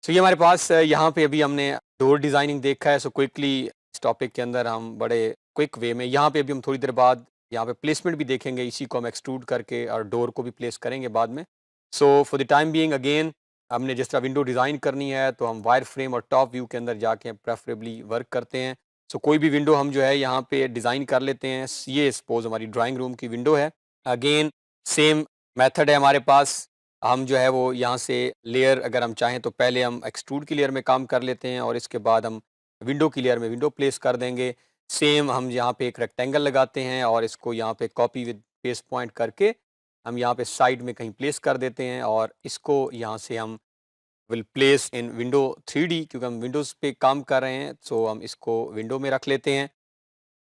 सो ये हमारे पास यहाँ पे अभी हमने डोर डिज़ाइनिंग देखा है। सो क्विकली इस टॉपिक के अंदर हम बड़े क्विक वे में यहाँ पे अभी हम थोड़ी देर बाद यहाँ पे प्लेसमेंट भी देखेंगे। इसी को हम एक्सट्रूड करके और डोर को भी प्लेस करेंगे बाद में। So for the time being again हमने जिस तरह विंडो डिज़ाइन करनी है तो हम वायर फ्रेम और टॉप व्यू के अंदर जाके प्रेफरेबली वर्क करते हैं। सो कोई भी विंडो हम जो है यहाँ पे डिज़ाइन कर लेते हैं। ये सपोज हमारी ड्राइंग रूम की विंडो है। अगेन सेम मेथड है हमारे पास। हम जो है वो यहाँ से लेयर अगर हम चाहें तो पहले हम एक्सट्रूड की लेयर में काम कर लेते हैं और इसके बाद हम विंडो की लेयर में विंडो प्लेस कर देंगे। सेम हम यहाँ पे एक रेक्टेंगल लगाते हैं और इसको यहाँ पे कॉपी विद पेस्ट पॉइंट करके हम यहाँ पे साइड में कहीं प्लेस कर देते हैं और इसको यहाँ से हम will place in window 3D क्योंकि हम विंडोज़ पे काम कर रहे हैं। सो हम इसको विंडो में रख लेते हैं।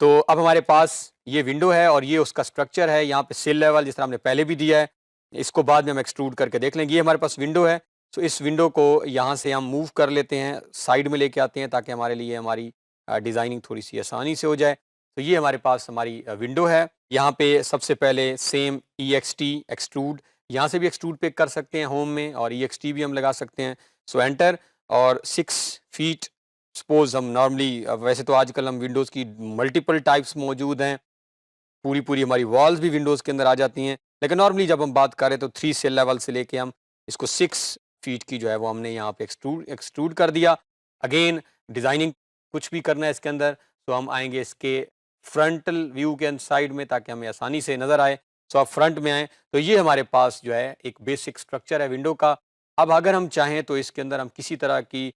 तो अब हमारे पास ये विंडो है और ये उसका स्ट्रक्चर है। यहाँ पे सेल लेवल जिस तरह हमने पहले भी दिया है, इसको बाद में हम एक्सट्रूड करके देख लेंगे। ये हमारे पास विंडो है। तो इस विंडो को यहाँ से हम मूव कर लेते हैं, साइड में लेके आते हैं ताकि हमारे लिए हमारी डिज़ाइनिंग थोड़ी सी आसानी से हो जाए। तो ये हमारे पास हमारी विंडो है। यहाँ पे सबसे पहले सेम EXT एक्सट्रूड, यहाँ से भी एक्सट्रूड पिक कर सकते हैं होम में और EXT भी हम लगा सकते हैं। सो एंटर और 6 फीट सपोज हम नॉर्मली वैसे तो आजकल हम विंडोज़ की मल्टीपल टाइप्स मौजूद हैं। पूरी हमारी वॉल्स भी विंडोज़ के अंदर आ जाती हैं। लेकिन नॉर्मली जब हम बात करें तो 3 सेल लेवल से लेके हम इसको 6 फीट की जो है वो हमने यहाँ पे एक्सट्रूड कर दिया। अगेन डिज़ाइनिंग कुछ भी करना है इसके अंदर तो हम आएँगे इसके फ्रंटल व्यू के साइड में ताकि हमें आसानी से नज़र आए। सो आप फ्रंट में आएँ तो ये हमारे पास जो है एक बेसिक स्ट्रक्चर है विंडो का। अब अगर हम चाहें तो इसके अंदर हम किसी तरह की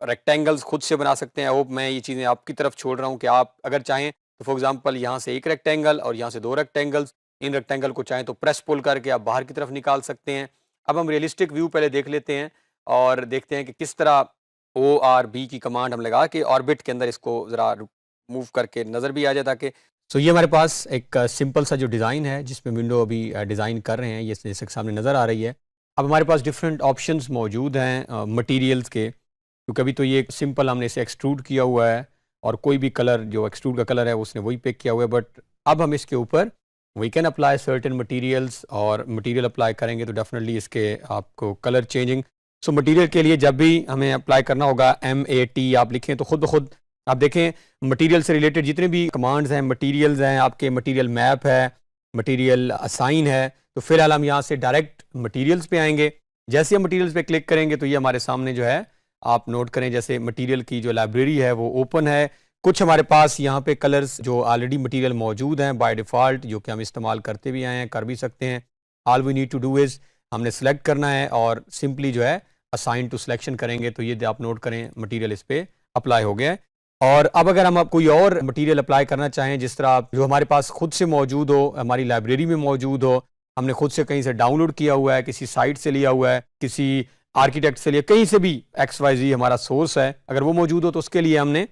रेक्टेंगल्स खुद से बना सकते हैं। होप मैं ये चीज़ें आपकी तरफ छोड़ रहा हूँ कि आप अगर चाहें तो फॉर एग्जांपल यहाँ से एक रेक्टेंगल और यहाँ से 2 रेक्टेंगल्स, इन रेक्टेंगल को चाहें तो प्रेस पुल करके आप बाहर की तरफ निकाल सकते हैं। अब हम रियलिस्टिक व्यू पहले देख लेते हैं और देखते हैं कि किस तरह ORB की कमांड हम लगा के ऑर्बिट के अंदर इसको ज़रा मूव करके नज़र भी आ जाए ताकि। सो ये हमारे पास एक सिंपल सा जो डिज़ाइन है जिसमें विंडो अभी डिज़ाइन कर रहे हैं, ये जैसे सामने नज़र आ रही है। अब हमारे पास डिफरेंट ऑप्शंस मौजूद हैं मटेरियल्स के, क्योंकि अभी तो ये सिंपल हमने इसे एक्सट्रूड किया हुआ है और कोई भी कलर जो एक्सट्रूड का कलर है उसने वही पिक किया हुआ है। बट अब हम इसके ऊपर we can apply certain materials और मटेरियल अप्लाई करेंगे तो डेफिनेटली इसके आपको कलर चेंजिंग। सो मटेरियल के लिए जब भी हमें अप्लाई करना होगा MAT आप लिखें तो खुद ब खुद आप देखें मटेरियल से रिलेटेड जितने भी कमांड्स हैं, मटेरियल्स हैं, आपके मटेरियल मैप है, मटेरियल असाइन है। तो फिलहाल हम यहाँ से डायरेक्ट मटेरियल्स पे आएंगे। जैसे हम मटेरियल्स पे क्लिक करेंगे तो ये हमारे सामने जो है आप नोट करें जैसे मटेरियल की जो लाइब्रेरी है वो ओपन है। कुछ हमारे पास यहाँ पे कलर्स जो ऑलरेडी मटेरियल मौजूद हैं बाय डिफ़ॉल्ट जो कि हम इस्तेमाल करते भी आए हैं, कर भी सकते हैं। All we need to do is हमने सेलेक्ट करना है और सिंपली जो है असाइन टू सिलेक्शन करेंगे तो ये आप नोट करें मटेरियल इस पर अप्लाई हो गया है। और अब अगर हम कोई और मटेरियल अप्लाई करना चाहें जिस तरह जो हमारे पास खुद से मौजूद हो, हमारी लाइब्रेरी में मौजूद हो, हमने खुद से कहीं से डाउनलोड किया हुआ है, किसी साइट से लिया हुआ है, किसी आर्किटेक्ट से लिए, कहीं से भी XYZ हमारा सोर्स है, अगर वो मौजूद हो तो उसके लिए हमने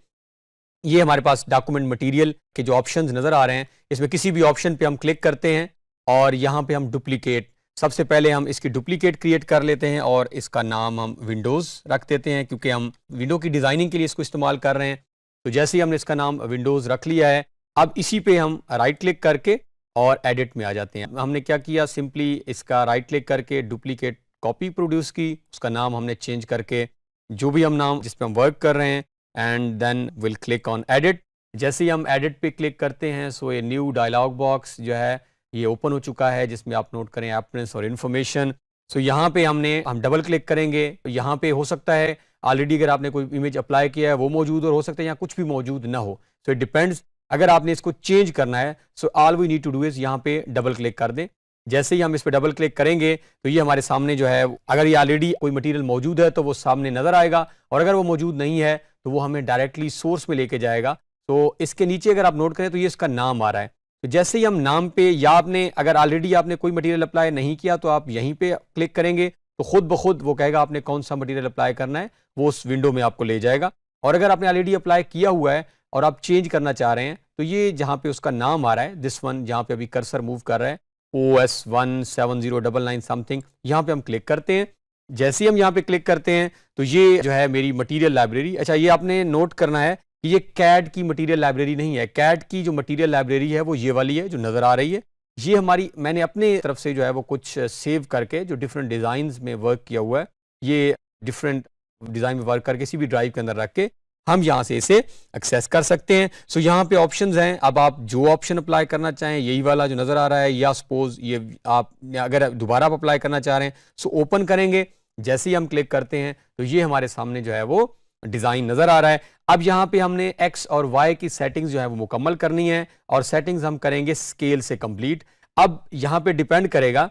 ये हमारे पास डॉक्यूमेंट मटेरियल के जो ऑप्शंस नज़र आ रहे हैं इसमें किसी भी ऑप्शन पे हम क्लिक करते हैं और यहाँ पे हम डुप्लीकेट, सबसे पहले हम इसकी डुप्लीकेट क्रिएट कर लेते हैं और इसका नाम हम विंडोज़ रख देते हैं क्योंकि हम विंडो की डिज़ाइनिंग के लिए इसको इस्तेमाल कर रहे हैं। तो जैसे ही हमने इसका नाम विंडोज़ रख लिया है अब इसी पे हम राइट क्लिक करके और एडिट में आ जाते हैं। हमने क्या किया, सिंपली इसका राइट क्लिक करके डुप्लीकेट कॉपी प्रोड्यूस की, उसका नाम हमने चेंज करके जो भी हम नाम जिस पे हम वर्क कर रहे हैं and then will click on edit. जैसे ही हम एडिट पे क्लिक करते हैं सो ये न्यू डायलॉग बॉक्स जो है ये ओपन हो चुका है जिसमें आप नोट करें अपीयरेंस और इन्फॉर्मेशन। सो यहाँ पे हम डबल क्लिक करेंगे तो यहाँ पे हो सकता है ऑलरेडी अगर आपने कोई इमेज अप्लाई किया है वो मौजूद और हो सकता है यहाँ कुछ भी मौजूद ना हो। सो इट डिपेंड्स, अगर आपने इसको चेंज करना है so all we need to do is यहाँ पे डबल क्लिक कर दें। जैसे ही हम इस पर डबल क्लिक करेंगे तो ये हमारे सामने जो है अगर ये ऑलरेडी कोई मटेरियल मौजूद है तो वो सामने नज़र आएगा और अगर वो मौजूद नहीं है तो वो हमें डायरेक्टली सोर्स में लेके जाएगा। तो इसके नीचे अगर आप नोट करें तो ये इसका नाम आ रहा है। तो जैसे ही हम नाम पे या आपने अगर ऑलरेडी आपने कोई मटेरियल अप्लाई नहीं किया तो आप यहीं पे क्लिक करेंगे तो खुद ब खुद वो कहेगा आपने कौन सा मटेरियल अप्लाई करना है, वो उस विंडो में आपको ले जाएगा। और अगर आपने ऑलरेडी अप्लाई किया हुआ है और आप चेंज करना चाह रहे हैं तो ये जहाँ पे उसका नाम आ रहा है दिस वन, जहाँ पे अभी कर्सर मूव कर रहा है OS17099 समथिंग, यहाँ पे हम क्लिक करते हैं। जैसे ही हम यहाँ पे क्लिक करते हैं तो ये जो है मेरी मटेरियल लाइब्रेरी। अच्छा, ये आपने नोट करना है कि ये CAD की मटेरियल लाइब्रेरी नहीं है। CAD की जो मटेरियल लाइब्रेरी है वो ये वाली है जो नज़र आ रही है। ये हमारी, मैंने अपने तरफ से जो है वो कुछ सेव करके जो डिफरेंट डिज़ाइंस में वर्क किया हुआ है, ये डिफरेंट डिज़ाइन में वर्क करके किसी भी ड्राइव के अंदर रख के हम यहाँ से इसे एक्सेस कर सकते हैं। सो यहाँ पे ऑप्शंस हैं, अब आप जो ऑप्शन अप्लाई करना चाहें, यही वाला जो नज़र आ रहा है, या सपोज ये आप अगर दोबारा आप अप्लाई करना चाह रहे हैं सो ओपन करेंगे। जैसे ही हम क्लिक करते हैं तो ये हमारे सामने जो है वो डिज़ाइन नज़र आ रहा है। अब यहाँ पे हमने एक्स और वाई की सेटिंग्स जो है वो मुकम्मल करनी है और सेटिंग्स हम करेंगे स्केल से कंप्लीट। अब यहाँ पे डिपेंड करेगा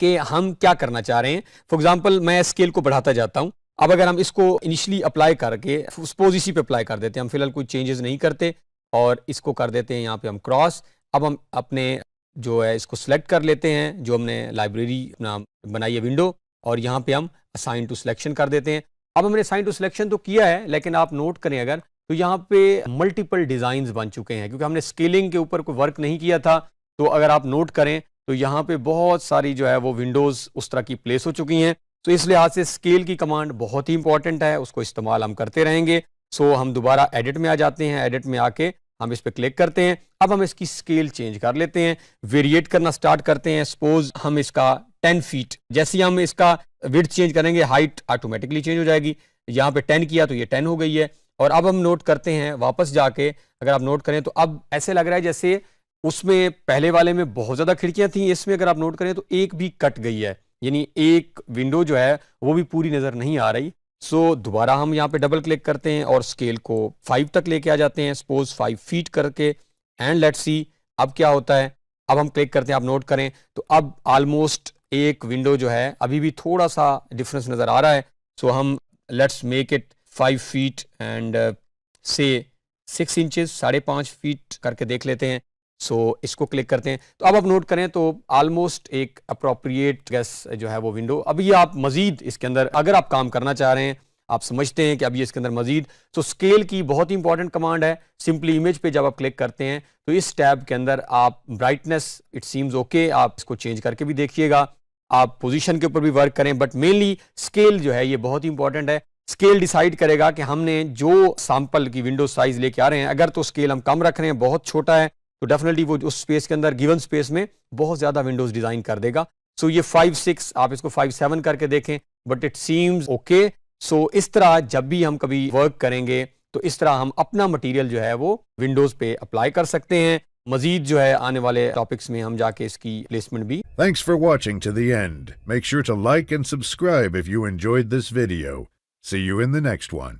कि हम क्या करना चाह रहे हैं। फॉर एग्जांपल मैं स्केल को बढ़ाता जाता हूं। अब अगर हम इसको इनिशियली अप्लाई करके सपोज इसी पे अप्लाई कर देते हैं, हम फिलहाल कोई चेंजेस नहीं करते और इसको कर देते हैं यहाँ पे हम क्रॉस। अब हम अपने जो है इसको सिलेक्ट कर लेते हैं, जो हमने लाइब्रेरी अपना बनाई है विंडो, और यहाँ पे हम असाइन टू सिलेक्शन कर देते हैं। अब हमने असाइन टू सिलेक्शन तो किया है, लेकिन आप नोट करें अगर तो यहाँ पे मल्टीपल डिजाइन बन चुके हैं क्योंकि हमने स्केलिंग के ऊपर कोई वर्क नहीं किया था। तो अगर आप नोट करें तो यहाँ पे बहुत सारी जो है वो विंडोज उस तरह की प्लेस हो चुकी हैं। तो इस लिहाज से स्केल की कमांड बहुत ही इंपॉर्टेंट है, उसको इस्तेमाल हम करते रहेंगे। सो हम दोबारा एडिट में आ जाते हैं, एडिट में आके हम इस पर क्लिक करते हैं। अब हम इसकी स्केल चेंज कर लेते हैं, वेरिएट करना स्टार्ट करते हैं। सपोज हम इसका 10 फीट, जैसे ही हम इसका विड्थ चेंज करेंगे हाइट ऑटोमेटिकली चेंज हो जाएगी। यहाँ पे 10 किया तो ये 10 हो गई है। और अब हम नोट करते हैं वापस जाके, अगर आप नोट करें तो अब ऐसे लग रहा है जैसे उसमें पहले वाले में बहुत ज्यादा खिड़कियां थी, इसमें अगर आप नोट करें तो एक भी कट गई है, यानी एक विंडो जो है वो भी पूरी नजर नहीं आ रही। सो दोबारा हम यहाँ पे डबल क्लिक करते हैं और स्केल को 5 तक लेके आ जाते हैं, सपोज 5 फीट करके, एंड लेट्स सी अब क्या होता है। अब हम क्लिक करते हैं, आप नोट करें तो अब ऑलमोस्ट एक विंडो जो है अभी भी थोड़ा सा डिफरेंस नजर आ रहा है। सो हम let's make it 5 feet and से 6 इंचेस, 5.5 फीट करके देख लेते हैं। सो इसको क्लिक करते हैं तो अब आप नोट करें तो ऑलमोस्ट एक अप्रोप्रिएट गैस जो है वो विंडो। अभी आप मजीद इसके अंदर अगर आप काम करना चाह रहे हैं, आप समझते हैं कि अभी इसके अंदर मजीद, तो स्केल की बहुत ही इंपॉर्टेंट कमांड है। सिंपली इमेज पे जब आप क्लिक करते हैं तो इस टैब के अंदर आप ब्राइटनेस इट सीम्स ओके, आप इसको चेंज करके भी देखिएगा, आप पोजीशन के ऊपर भी वर्क करें, बट मेनली स्केल जो है ये बहुत ही इंपॉर्टेंट है। स्केल डिसाइड करेगा कि हमने जो सैंपल की विंडो साइज लेके आ रहे हैं, अगर तो स्केल हम कम रख रहे हैं, बहुत छोटा है, तो डेफिनेटली वो उस स्पेस के अंदर गिवन स्पेस में बहुत ज्यादा विंडोज डिजाइन कर देगा। सो ये 5.6, आप इसको 5.7 करके देखें, बट इट सीम्स ओके। सो इस तरह जब भी हम कभी वर्क करेंगे तो इस तरह हम अपना मटेरियल जो है वो विंडोज पे अप्लाई कर सकते हैं। मजीद जो है आने वाले टॉपिक्स में हम जाके इसकी प्लेसमेंट भी। Thanks for watching to the end. Make sure to like and subscribe if you enjoyed this video. See you in the next one.